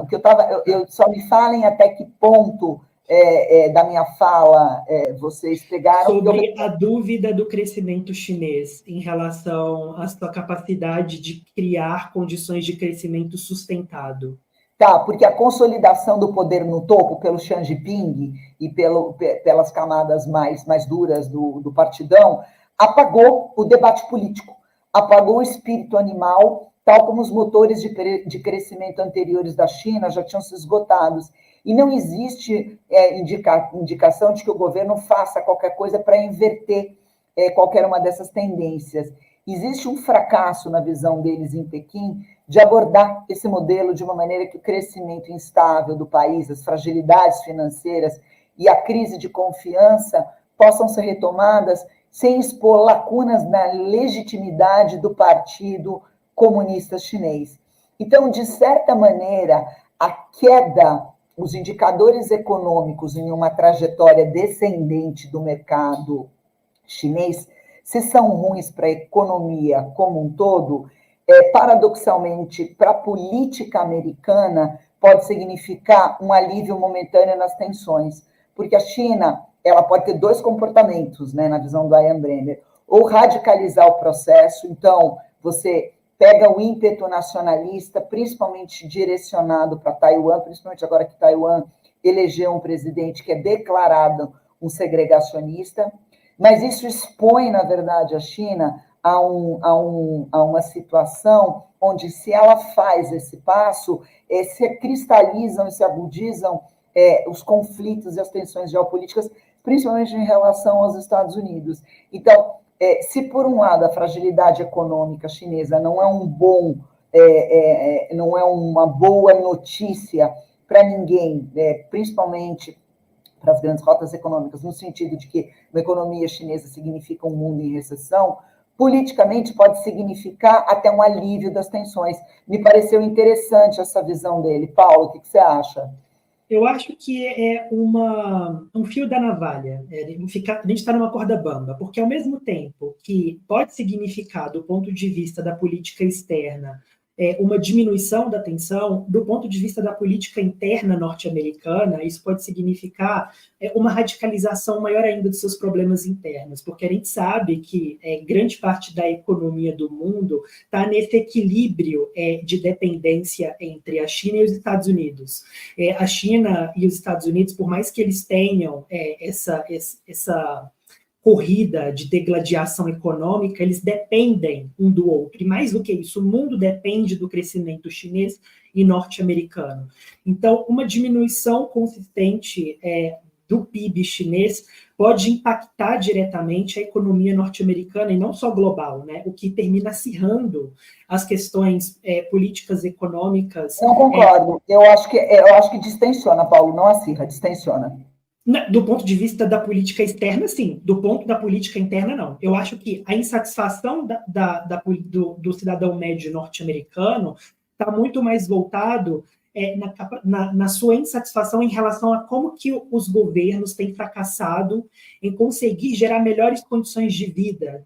porque eu só me falem até que ponto da minha fala vocês pegaram... Sobre a dúvida do crescimento chinês em relação à sua capacidade de criar condições de crescimento sustentado. Tá, porque a consolidação do poder no topo pelo Xi Jinping e pelas camadas mais duras do partidão apagou o debate político, apagou o espírito animal, tal como os motores de crescimento anteriores da China já tinham se esgotados. E não existe indicação de que o governo faça qualquer coisa para inverter qualquer uma dessas tendências. Existe um fracasso na visão deles em Pequim de abordar esse modelo de uma maneira que o crescimento instável do país, as fragilidades financeiras e a crise de confiança possam ser retomadas sem expor lacunas na legitimidade do Partido Comunista Chinês. Então, de certa maneira, a queda, os indicadores econômicos em uma trajetória descendente do mercado chinês, se são ruins para a economia como um todo, paradoxalmente, para a política americana, pode significar um alívio momentâneo nas tensões, porque a China ela pode ter dois comportamentos, né, na visão do Ian Bremmer, ou radicalizar o processo, então você pega o ímpeto nacionalista, principalmente direcionado para Taiwan, principalmente agora que Taiwan elegeu um presidente que é declarado um segregacionista, mas isso expõe, na verdade, a China a uma situação onde, se ela faz esse passo, se cristalizam e se agudizam os conflitos e as tensões geopolíticas, principalmente em relação aos Estados Unidos. Então, se por um lado a fragilidade econômica chinesa não é uma boa notícia para ninguém, principalmente para as grandes rotas econômicas, no sentido de que uma economia chinesa significa um mundo em recessão, politicamente pode significar até um alívio das tensões. Me pareceu interessante essa visão dele. Paulo, o que você acha? Eu acho que é um fio da navalha. A gente está numa corda bamba, porque ao mesmo tempo que pode significar, do ponto de vista da política externa, uma diminuição da tensão, do ponto de vista da política interna norte-americana, isso pode significar uma radicalização maior ainda dos seus problemas internos, porque a gente sabe que grande parte da economia do mundo está nesse equilíbrio de dependência entre a China e os Estados Unidos. A China e os Estados Unidos, por mais que eles tenham essa corrida de degladiação econômica, eles dependem um do outro. E mais do que isso, o mundo depende do crescimento chinês e norte-americano. Então, uma diminuição consistente do PIB chinês pode impactar diretamente a economia norte-americana, e não só global, né? O que termina acirrando as questões políticas econômicas. Não concordo. Eu acho que distensiona, Paulo, não acirra, distensiona. Do ponto de vista da política externa, sim. Do ponto da política interna, não. Eu acho que a insatisfação do cidadão médio norte-americano está muito mais voltado na sua insatisfação em relação a como que os governos têm fracassado em conseguir gerar melhores condições de vida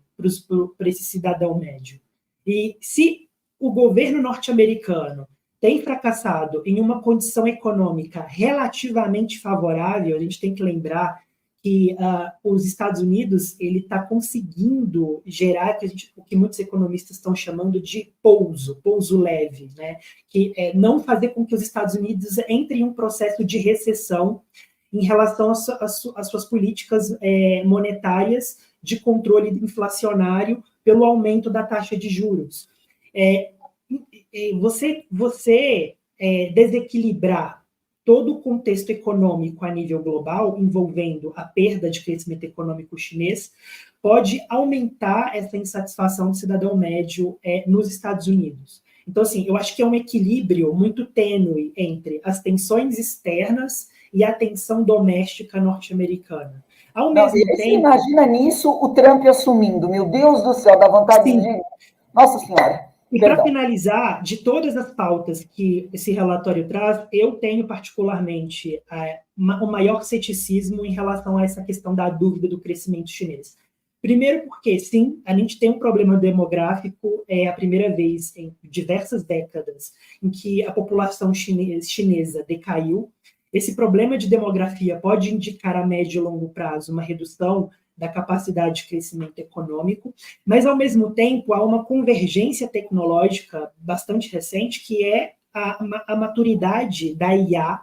para esse cidadão médio. E se o governo norte-americano tem fracassado em uma condição econômica relativamente favorável, a gente tem que lembrar que os Estados Unidos ele está conseguindo gerar o que muitos economistas estão chamando de pouso leve, né? Que é não fazer com que os Estados Unidos entrem em um processo de recessão em relação às suas políticas monetárias de controle inflacionário pelo aumento da taxa de juros. Você desequilibrar todo o contexto econômico a nível global, envolvendo a perda de crescimento econômico chinês, pode aumentar essa insatisfação do cidadão médio nos Estados Unidos. Então, assim, eu acho que é um equilíbrio muito tênue entre as tensões externas e a tensão doméstica norte-americana. Ao mesmo tempo... Você imagina nisso o Trump assumindo, meu Deus do céu, dá vontade de... Nossa Senhora! E para finalizar, de todas as pautas que esse relatório traz, eu tenho particularmente o maior ceticismo em relação a essa questão da dúvida do crescimento chinês. Primeiro porque, sim, a gente tem um problema demográfico, é a primeira vez em diversas décadas em que a população chinesa decaiu. Esse problema de demografia pode indicar a médio e longo prazo uma redução da capacidade de crescimento econômico, mas, ao mesmo tempo, há uma convergência tecnológica bastante recente, que é a maturidade da IA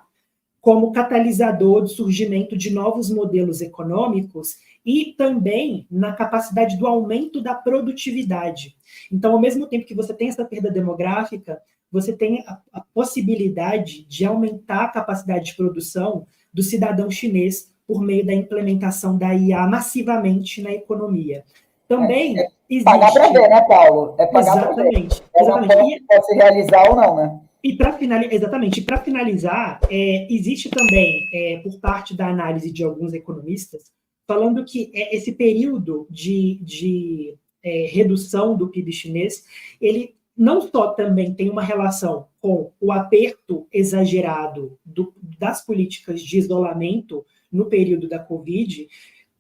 como catalisador do surgimento de novos modelos econômicos e também na capacidade do aumento da produtividade. Então, ao mesmo tempo que você tem essa perda demográfica, você tem a possibilidade de aumentar a capacidade de produção do cidadão chinês por meio da implementação da IA massivamente na economia. Também existe... Pagar para ver, né, Paulo? É pagar para ver. Exatamente. Pode se realizar ou não, né? E para finalizar, exatamente, para finalizar, existe também, por parte da análise de alguns economistas, falando que esse período de redução do PIB chinês, ele não só também tem uma relação com o aperto exagerado das políticas de isolamento no período da Covid,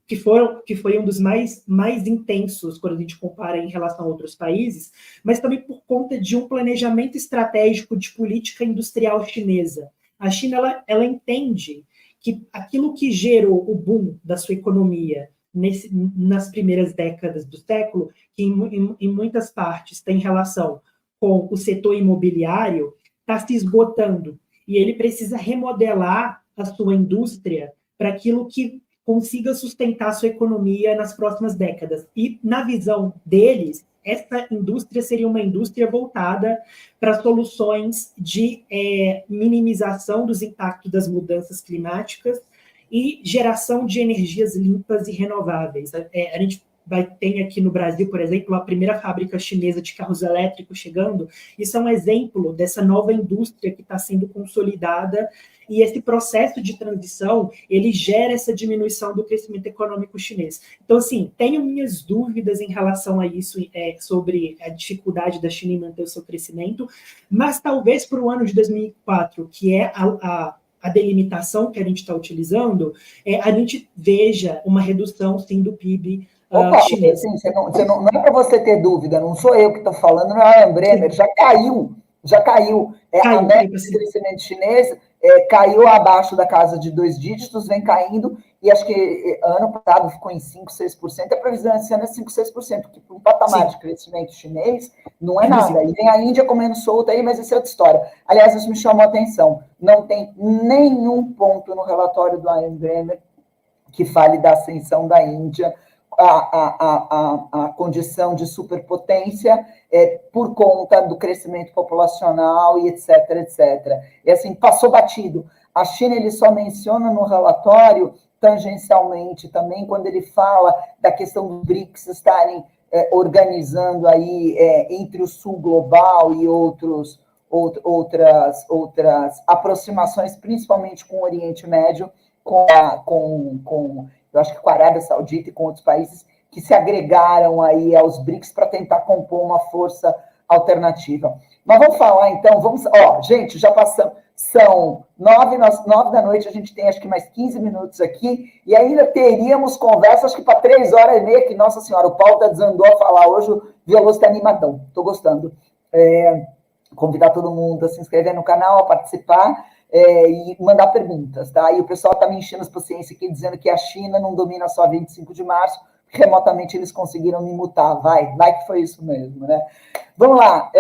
que foi um dos mais intensos quando a gente compara em relação a outros países, mas também por conta de um planejamento estratégico de política industrial chinesa. A China ela entende que aquilo que gerou o boom da sua economia nas primeiras décadas do século, que em muitas partes tem relação com o setor imobiliário, está se esgotando. E ele precisa remodelar a sua indústria para aquilo que consiga sustentar sua economia nas próximas décadas. E, na visão deles, essa indústria seria uma indústria voltada para soluções de minimização dos impactos das mudanças climáticas e geração de energias limpas e renováveis. A gente tem aqui no Brasil, por exemplo, a primeira fábrica chinesa de carros elétricos chegando. Isso é um exemplo dessa nova indústria que está sendo consolidada, e esse processo de transição, ele gera essa diminuição do crescimento econômico chinês. Então, assim, tenho minhas dúvidas em relação a isso, sobre a dificuldade da China em manter o seu crescimento, mas talvez para o ano de 2004, que é a delimitação que a gente está utilizando, a gente veja uma redução, sim, do PIB chinês. Assim, não é para você ter dúvida, não sou eu que estou falando, não é o Bremer, já caiu. A média de crescimento chinês caiu abaixo da casa de 2 dígitos, vem caindo, e acho que ano passado ficou em 5%, 6%, a previsão esse ano é 5%, 6%, porque para um patamar de crescimento chinês não é nada. E vem a Índia comendo solta aí, mas isso é outra história. Aliás, isso me chamou a atenção. Não tem nenhum ponto no relatório do Ian Bremer que fale da ascensão da Índia, a condição de superpotência por conta do crescimento populacional e etc, etc. E assim, passou batido. A China, ele só menciona no relatório, tangencialmente também, quando ele fala da questão dos BRICS estarem organizando aí entre o sul global e outras aproximações, principalmente com o Oriente Médio, eu acho que com a Arábia Saudita e com outros países que se agregaram aí aos BRICS para tentar compor uma força alternativa. Mas vamos falar, então, gente, já passamos, são 9 da noite, a gente tem acho que mais 15 minutos aqui, e ainda teríamos conversa, acho que para 3h30, que, nossa senhora, o Paulo desandou a falar hoje, o Veloso está animadão, estou gostando. Convidar todo mundo a se inscrever no canal, a participar, e mandar perguntas, tá? E o pessoal está me enchendo as paciências aqui, dizendo que a China não domina só 25 de março, remotamente eles conseguiram me mutar, vai que foi isso mesmo, né? Vamos lá,